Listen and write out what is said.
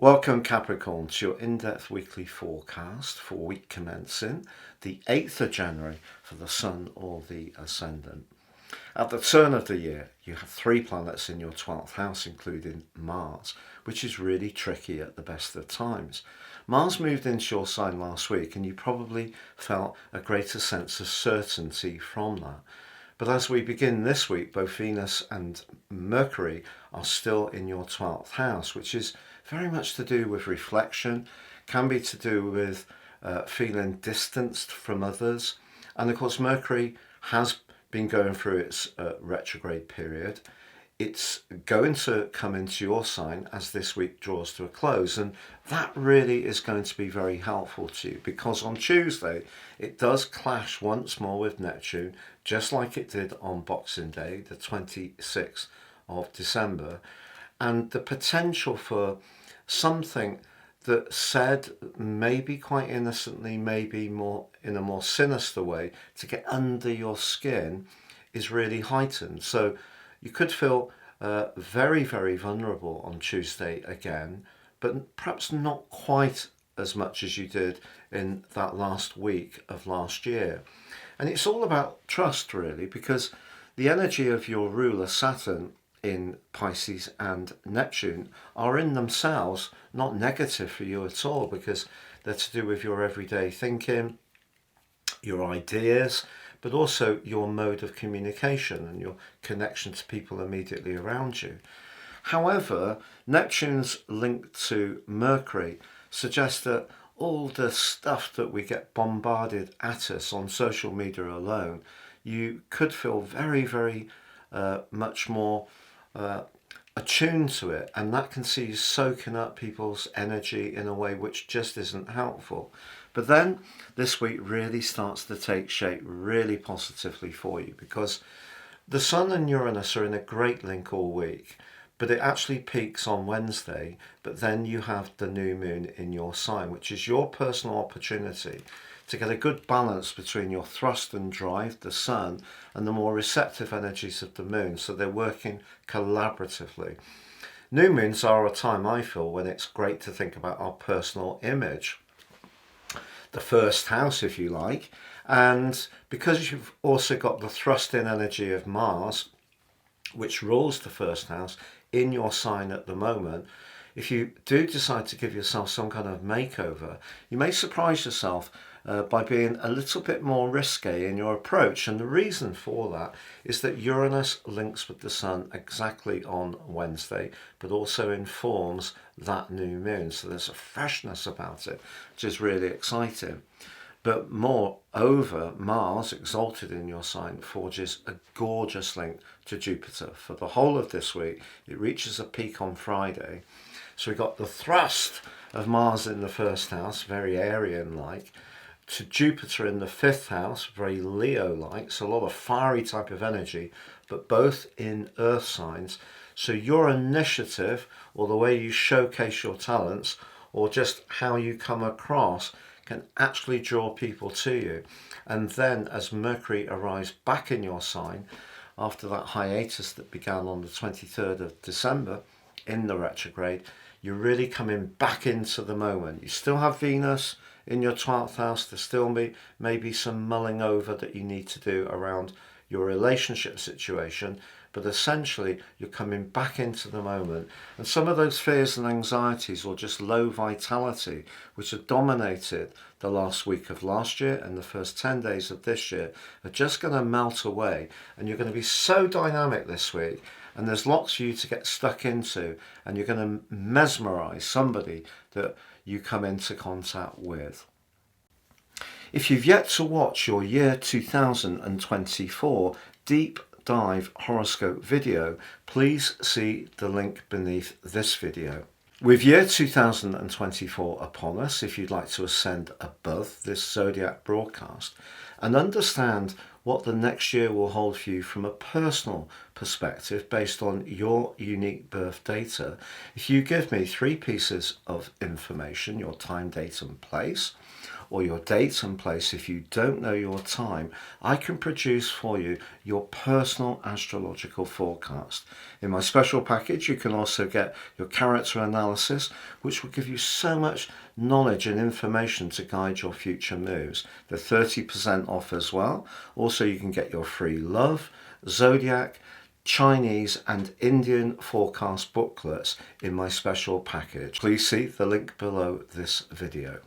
Welcome Capricorn to your in-depth weekly forecast for week commencing the 8th of January for the Sun or the Ascendant. At the turn of the year, you have 3 planets in your 12th house, including Mars, which is really tricky at the best of times. Mars moved into your sign last week and you probably felt a greater sense of certainty from that. But as we begin this week, both Venus and Mercury are still in your 12th house, which is very much to do with reflection, can be to do with feeling distanced from others. And of course, Mercury has been going through its retrograde period. It's going to come into your sign as this week draws to a close, and that really is going to be very helpful to you, because on Tuesday it does clash once more with Neptune, just like it did on Boxing Day, the 26th of December, and the potential for something that said maybe quite innocently, maybe more in a more sinister way, to get under your skin is really heightened. So you could feel very, very vulnerable on Tuesday again, but perhaps not quite as much as you did in that last week of last year. And it's all about trust, really, because the energy of your ruler Saturn in Pisces and Neptune are in themselves not negative for you at all, because they're to do with your everyday thinking, your ideas, but also your mode of communication and your connection to people immediately around you. However, Neptune's link to Mercury suggests that all the stuff that we get bombarded at us on social media alone, you could feel very, very much more attuned to it, and that can see you soaking up people's energy in a way which just isn't helpful. But then this week really starts to take shape really positively for you, because the Sun and Uranus are in a great link all week, but it actually peaks on Wednesday. But then you have the new moon in your sign, which is your personal opportunity to get a good balance between your thrust and drive, the Sun, and the more receptive energies of the moon, so they're working collaboratively. New moons are a time, I feel, when it's great to think about our personal image, the first house, if you like. And because you've also got the thrust-in energy of Mars, which rules the first house, in your sign at the moment, if you do decide to give yourself some kind of makeover, you may surprise yourself by being a little bit more risque in your approach. And the reason for that is that Uranus links with the Sun exactly on Wednesday, but also informs that new moon. So there's a freshness about it, which is really exciting. But moreover, Mars, exalted in your sign, forges a gorgeous link to Jupiter. For the whole of this week, it reaches a peak on Friday. So we got the thrust of Mars in the first house, very Aryan-like, to Jupiter in the 5th house, very Leo-like, so a lot of fiery type of energy, but both in earth signs. So your initiative, or the way you showcase your talents, or just how you come across, can actually draw people to you. And then as Mercury arrives back in your sign, after that hiatus that began on the 23rd of December in the retrograde, you're really coming back into the moment. You still have Venus in your 12th house. There's still maybe some mulling over that you need to do around your relationship situation, but essentially you're coming back into the moment. And some of those fears and anxieties, or just low vitality, which have dominated the last week of last year and the first 10 days of this year, are just going to melt away, and you're going to be so dynamic this week. And there's lots for you to get stuck into, and you're going to mesmerize somebody that you come into contact with. If you've yet to watch your year 2024 deep dive horoscope video, please see the link beneath this video. With year 2024 upon us, if you'd like to ascend above this zodiac broadcast and understand what the next year will hold for you from a personal perspective based on your unique birth data, if you give me 3 pieces of information, your time, date and place, or your date and place, if you don't know your time, I can produce for you your personal astrological forecast. In my special package, you can also get your character analysis, which will give you so much knowledge and information to guide your future moves. They're 30% off as well. Also, you can get your free love, zodiac, Chinese and Indian forecast booklets in my special package. Please see the link below this video.